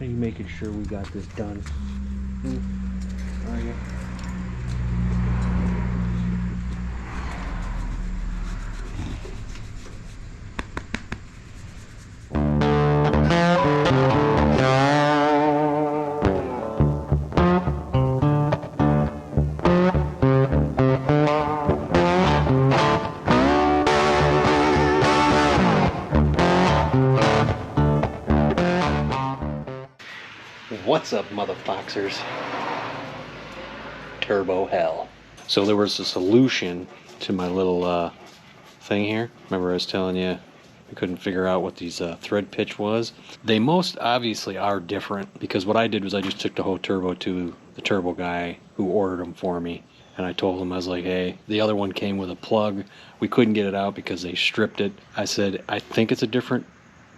Are you making sure we got this done? Are you? What's up, motherfoxers? Turbo hell. So there was a solution to my little thing here. Remember I was telling you I couldn't figure out what these thread pitch was? They most obviously are different, because what I did was I just took the whole turbo to the turbo guy who ordered them for me. And I told him, I was like, hey, the other one came with a plug. We couldn't get it out because they stripped it. I said, I think it's a different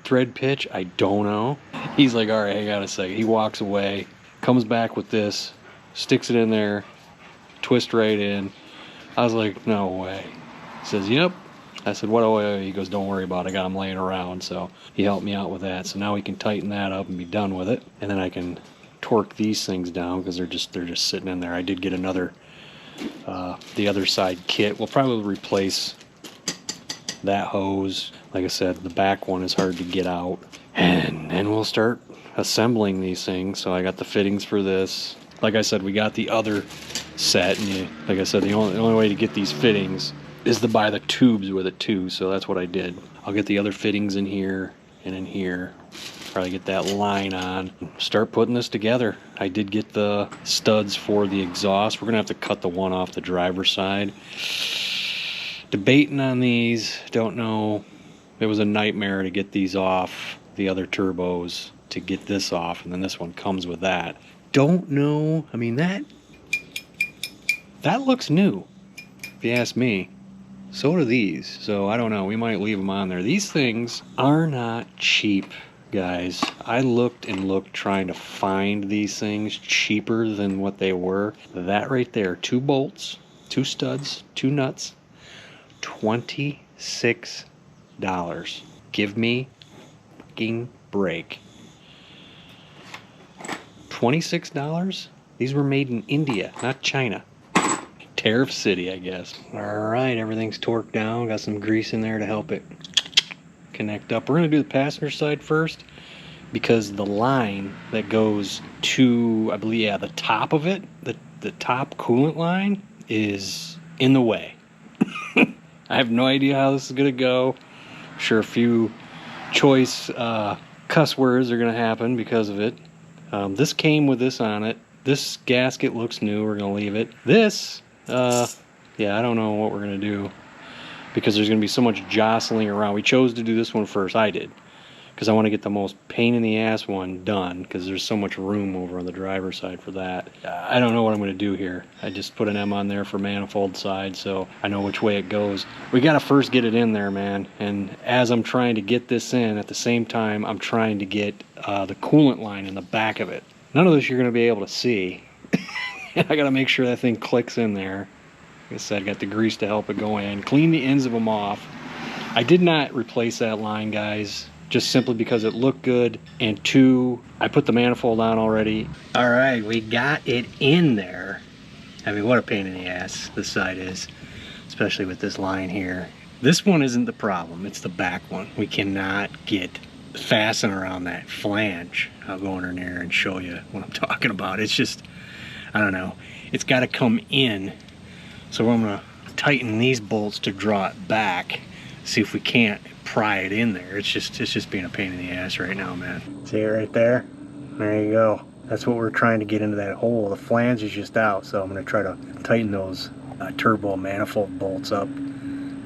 thread pitch. I don't know. He's like, all right, hang on a second. He walks away, comes back with this, sticks it in there, twist right in. I was like, no way. He says, yep. I said, what? He goes, don't worry about it. I got him laying around. So he helped me out with that. So now we can tighten that up and be done with it. And then I can torque these things down because they're just sitting in there. I did get another, the other side kit. We'll probably replace that hose. Like I said, the back one is hard to get out. And then we'll start assembling these things. So I got the fittings for this. Like I said, we got the other set. And like I said, the only way to get these fittings is to buy the tubes with it too. So that's what I did. I'll get the other fittings in here and in here. Probably get that line on. Start putting this together. I did get the studs for the exhaust. We're going to have to cut the one off the driver's side. Debating on these. Don't know. It was a nightmare to get these off the other turbos to get this off, and then this one comes with that. Don't know. I mean, that looks new, if you ask me. So do these. So I don't know. We might leave them on there. These things are not cheap, guys. I looked and looked trying to find these things cheaper than what they were. That right there, 2 bolts, 2 studs, 2 nuts, $26. Give me a fucking break. $26? These were made in India, not China. Tariff City, I guess. Alright, everything's torqued down. Got some grease in there to help it connect up. We're going to do the passenger side first, because the line that goes to, I believe, yeah, the top of it, the top coolant line, is in the way. I have no idea how this is going to go. I'm sure a few choice cuss words are going to happen because of it. This came with this on it. This gasket looks new. We're going to leave it. This, yeah, I don't know what we're going to do, because there's going to be so much jostling around. We chose to do this one first. I did, because I want to get the most pain in the ass one done, because there's so much room over on the driver's side for that. I don't know what I'm going to do here. I just put an M on there for manifold side, so I know which way it goes. We got to first get it in there, man. And as I'm trying to get this in, at the same time, I'm trying to get the coolant line in the back of it. None of this you're going to be able to see. I got to make sure that thing clicks in there. Like I said, got the grease to help it go in. Clean the ends of them off. I did not replace that line, guys, just simply because it looked good, and 2, I put the manifold on already. All right, we got it in there. I mean, what a pain in the ass this side is, especially with this line here. This one isn't the problem, it's the back one. We cannot get fasten around that flange. I'll go in there and show you what I'm talking about. It's just, I don't know, it's got to come in. So I'm going to tighten these bolts to draw it back, see if we can't pry it in there. It's just being a pain in the ass right now, man. See it right there? There you go. That's what we're trying to get into that hole. The flange is just out, so I'm going to try to tighten those turbo manifold bolts up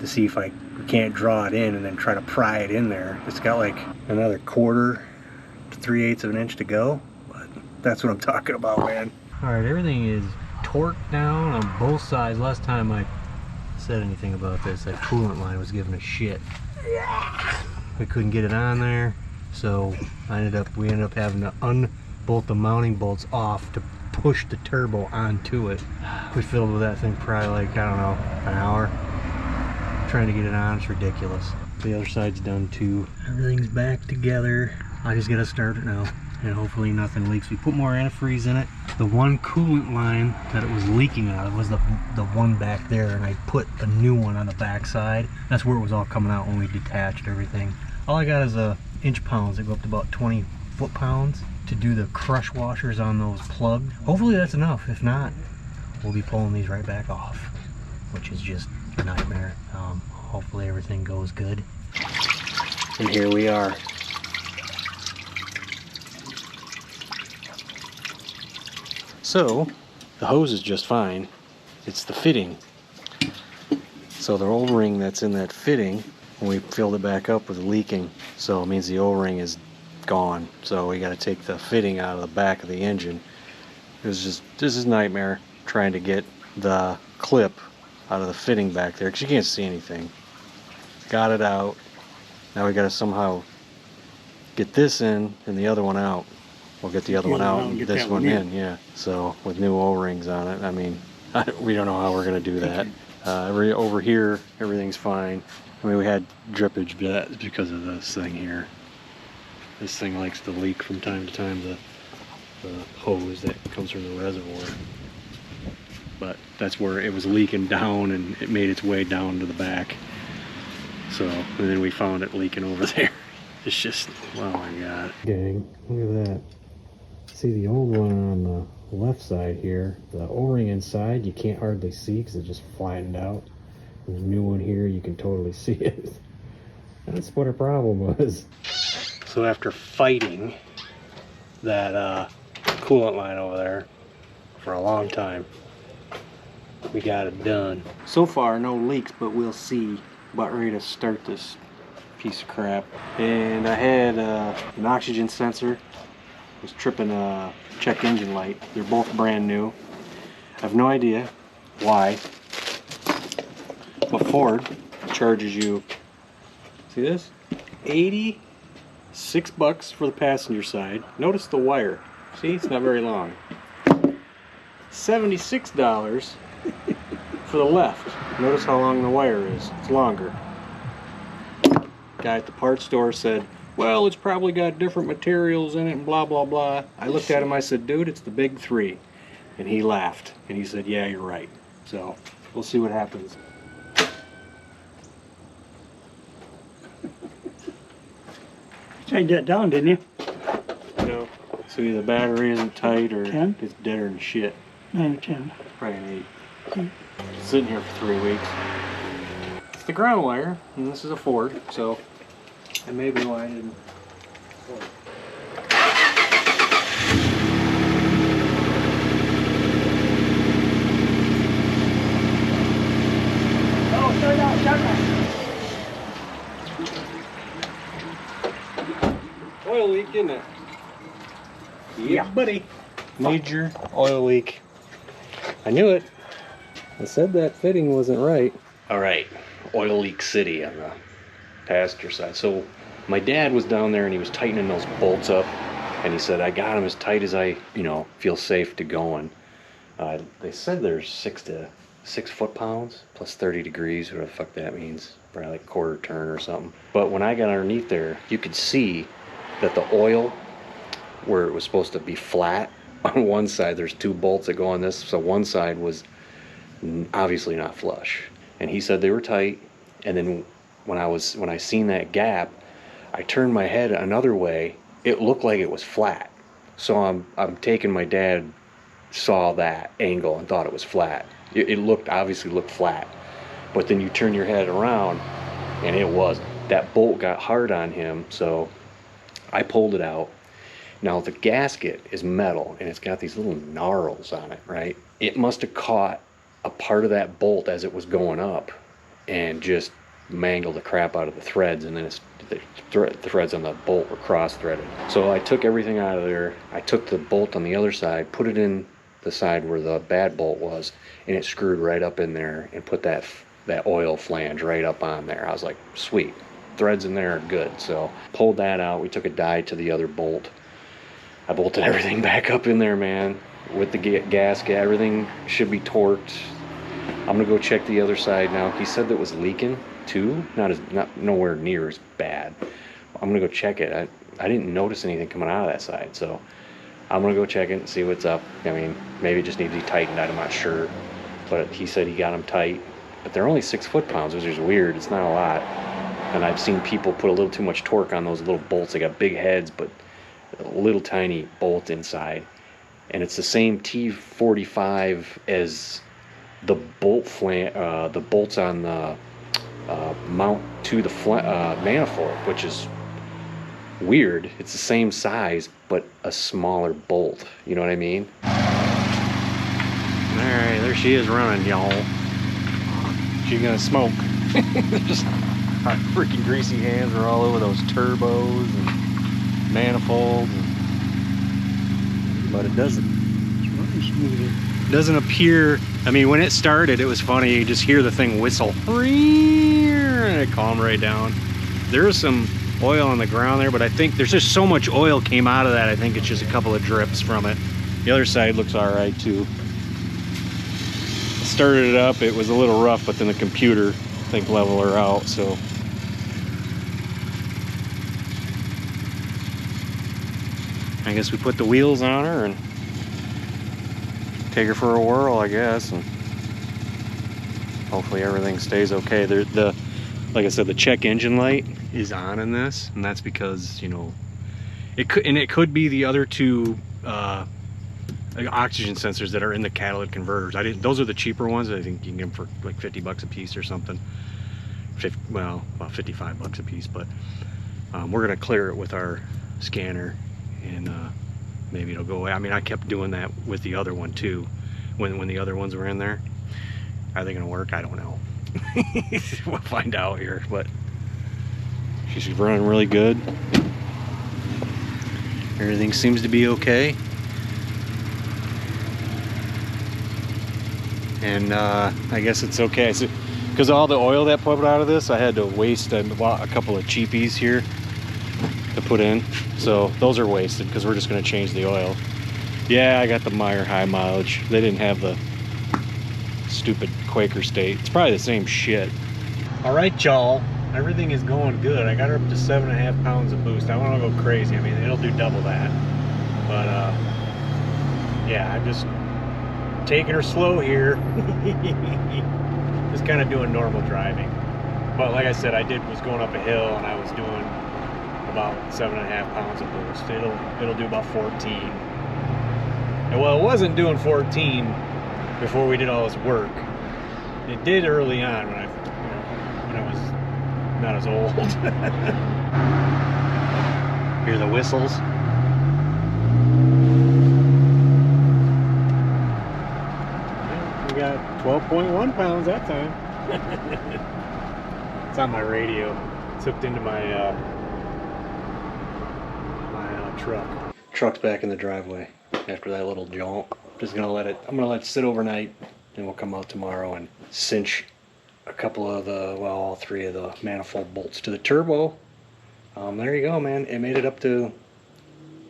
to see if we can't draw it in and then try to pry it in there. It's got like another 1/4 to 3/8 of an inch to go, but that's what I'm talking about, man. All right, everything is torqued down on both sides. Last time I said anything about this, that coolant line was giving a shit. We couldn't get it on there, so we ended up having to unbolt the mounting bolts off to push the turbo onto it. We fiddled with that thing probably like, I don't know, an hour trying to get it on. It's ridiculous. The other side's done too. Everything's back together. I just gotta start it now. and hopefully nothing leaks. We put more antifreeze in it. The one coolant line that it was leaking out of was the one back there, and I put a new one on the back side. That's where it was all coming out when we detached everything. All I got is inch pounds that go up to about 20 foot-pounds to do the crush washers on those plugs. Hopefully that's enough. If not, we'll be pulling these right back off, which is just a nightmare. Hopefully everything goes good. And here we are. So, the hose is just fine. It's the fitting. So the O-ring that's in that fitting, when we filled it back up, was leaking. So it means the O-ring is gone. So we got to take the fitting out of the back of the engine. This is a nightmare trying to get the clip out of the fitting back there because you can't see anything. Got it out. Now we got to somehow get this in and the other one out. We'll get the other one out and this one in, yeah. So with new O-rings on it, I mean, we don't know how we're going to do that. Over here, everything's fine. I mean, we had drippage, but that's because of this thing here. This thing likes to leak from time to time, the hose that comes from the reservoir. But that's where it was leaking down, and it made its way down to the back. So, and then we found it leaking over there. It's just, oh my god. Gang, look at that. See the old one on the left side here, the O-ring inside you can't hardly see because it just flattened out. And the new one here, you can totally see it. That's what our problem was. So after fighting that coolant line over there for a long time, we got it done. So far, no leaks, but we'll see. About ready to start this piece of crap. And I had an oxygen sensor. Was tripping a check engine light. They're both brand new. I have no idea why. But Ford charges you, see this? $86 for the passenger side. Notice the wire. See, it's not very long. $76 for the left. Notice how long the wire is. It's longer. Guy at the parts store said, well, it's probably got different materials in it and blah blah blah. I looked at him, I said, dude, it's the big three. And he laughed and he said, yeah, you're right. So we'll see what happens. Take that down, didn't you? No. So either the battery isn't tight or 10? it's deader than shit. 9 or 10. Probably an 8. Sitting here for 3 weeks. It's the ground wire, and this is a Ford, so that may be why I didn't. Oh, start out, Oil leak, isn't it? Yeah, buddy. Major oil leak. I knew it. I said that fitting wasn't right. All right, oil leak city on the passenger side. So my dad was down there and he was tightening those bolts up, and he said, I got them as tight as I, feel safe to going. They said there's 6 foot-pounds plus 30 degrees, whatever the fuck that means. Probably like quarter turn or something. But when I got underneath there, you could see that the oil, where it was supposed to be flat, on one side there's 2 bolts that go on this, so one side was obviously not flush. And he said they were tight, and then when I seen that gap, I turned my head another way. It looked like it was flat. So I'm taking my dad saw that angle and thought it was flat. It obviously looked flat. But then you turn your head around and it wasn't. That bolt got hard on him, so I pulled it out. Now the gasket is metal and it's got these little gnarls on it, right? It must have caught a part of that bolt as it was going up and just mangled the crap out of the threads, and then the threads on the bolt were cross-threaded. So I took everything out of there. I took the bolt on the other side, put it in the side where the bad bolt was, and it screwed right up in there and put that oil flange right up on there. I was like, sweet, threads in there are good. So pulled that out. We took a die to the other bolt. I bolted everything back up in there, man, with the gasket. Everything should be torqued. I'm gonna go check the other side now. He said that was leaking too, not nowhere near as bad, I'm gonna go check it. I didn't notice anything coming out of that side, so I'm gonna go check it and see what's up. I mean, maybe it just needs to be tightened. I'm not sure, but he said he got them tight. But they're only 6 foot-pounds, which is weird. It's not a lot. And I've seen people put a little too much torque on those little bolts. They got big heads, but a little tiny bolt inside. And it's the same T45 as the the bolts on the mount to the manifold, which is weird. It's the same size, but a smaller bolt. You know what I mean? All right, there she is running, y'all. She's gonna smoke. Just our freaking greasy hands are all over those turbos and manifolds, but it doesn't. It's running smoothly. Doesn't appear. I mean, when it started, it was funny. You just hear the thing whistle, and it calmed right down. There's some oil on the ground there, but I think there's just so much oil came out of that. I think it's just a couple of drips from it. The other side looks all right too. Started it up. It was a little rough, but then the computer, I think, leveled her out. So. I guess we put the wheels on her and take her for a whirl, I guess, and hopefully everything stays okay. Like I said, the check engine light is on in this, and that's because, you know, it could be the other two oxygen sensors that are in the catalytic converters. Those are the cheaper ones. I think you can get them for like 50 bucks a piece or something. Well, about 55 bucks a piece, but we're gonna clear it with our scanner, and maybe it'll go away. I mean, I kept doing that with the other one too, when the other ones were in there. Are they gonna work? I don't know. We'll find out here, but she's running really good. Everything seems to be okay. And I guess it's okay. Because all the oil that pumped out of this, I had to waste a couple of cheapies here to put in. So those are wasted because we're just going to change the oil. Yeah, I got the Meyer high mileage. They didn't have the stupid Quaker State. It's probably the same shit. All right, y'all. Everything is going good. I got her up to 7.5 pounds of boost. I want to go crazy. I mean, it'll do double that. But yeah, I'm just taking her slow here. Just kind of doing normal driving. But like I said, was going up a hill and I was doing about 7.5 pounds of boost. It'll do about 14. And well, it wasn't doing 14 before we did all this work. It did early on when I was not as old. Hear the whistles. We got 12.1 pounds that time. It's on my radio. It's hooked into my truck. Truck's back in the driveway after that little jaunt. I'm gonna let it sit overnight, and we'll come out tomorrow and cinch a couple of all 3 of the manifold bolts to the turbo. There you go, man. It made it up to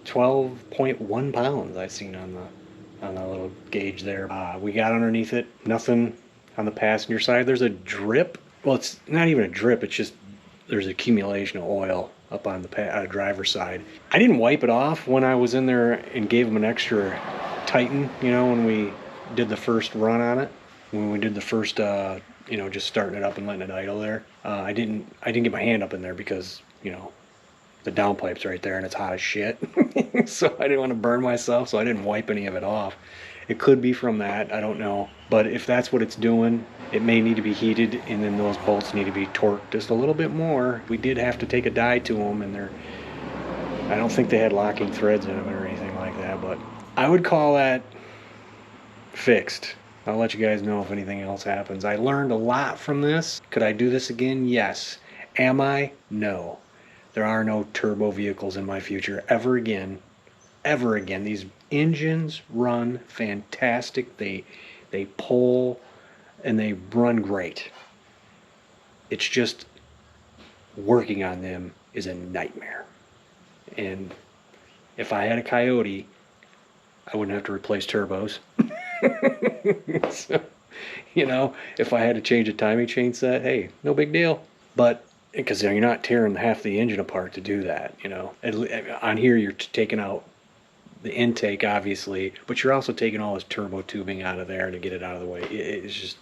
12.1 pounds I seen on the little gauge there. We got underneath it, nothing on the passenger side. There's a drip. Well, it's not even a drip, it's just there's accumulation of oil up on the driver's side. I didn't wipe it off when I was in there and gave them an extra tighten, you know, when we did the first run on it. When we did the first, you know, just starting it up and letting it idle there. I didn't get my hand up in there because, you know, the downpipe's right there and it's hot as shit. So I didn't want to burn myself, so I didn't wipe any of it off. It could be from that, I don't know. But if that's what it's doing, it may need to be heated, and then those bolts need to be torqued just a little bit more. We did have to take a die to them, and I don't think they had locking threads in them or anything like that, but I would call that fixed. I'll let you guys know if anything else happens. I learned a lot from this. Could I do this again? Yes. Am I? No. There are no turbo vehicles in my future ever again. Ever again. These engines run fantastic. They pull and they run great. It's just working on them is a nightmare. And if I had a Coyote, I wouldn't have to replace turbos. So, you know, if I had to change a timing chain set, hey, no big deal. But because you're not tearing half the engine apart to do that. On here you're taking out the intake, obviously, but you're also taking all this turbo tubing out of there to get it out of the way. It's just,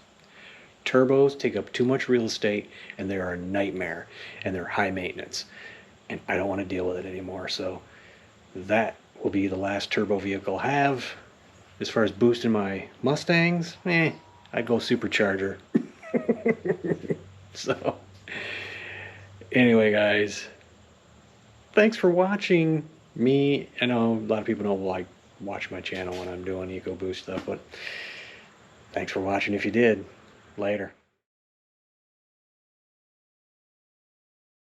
turbos take up too much real estate, and they're a nightmare, and they're high maintenance, and I don't want to deal with it anymore. So that will be the last turbo vehicle I have. As far as boosting my Mustangs, I'd go supercharger. So anyway, guys, thanks for watching me. I know a lot of people don't like watch my channel when I'm doing Ecoboost stuff, but thanks for watching if you did. Later.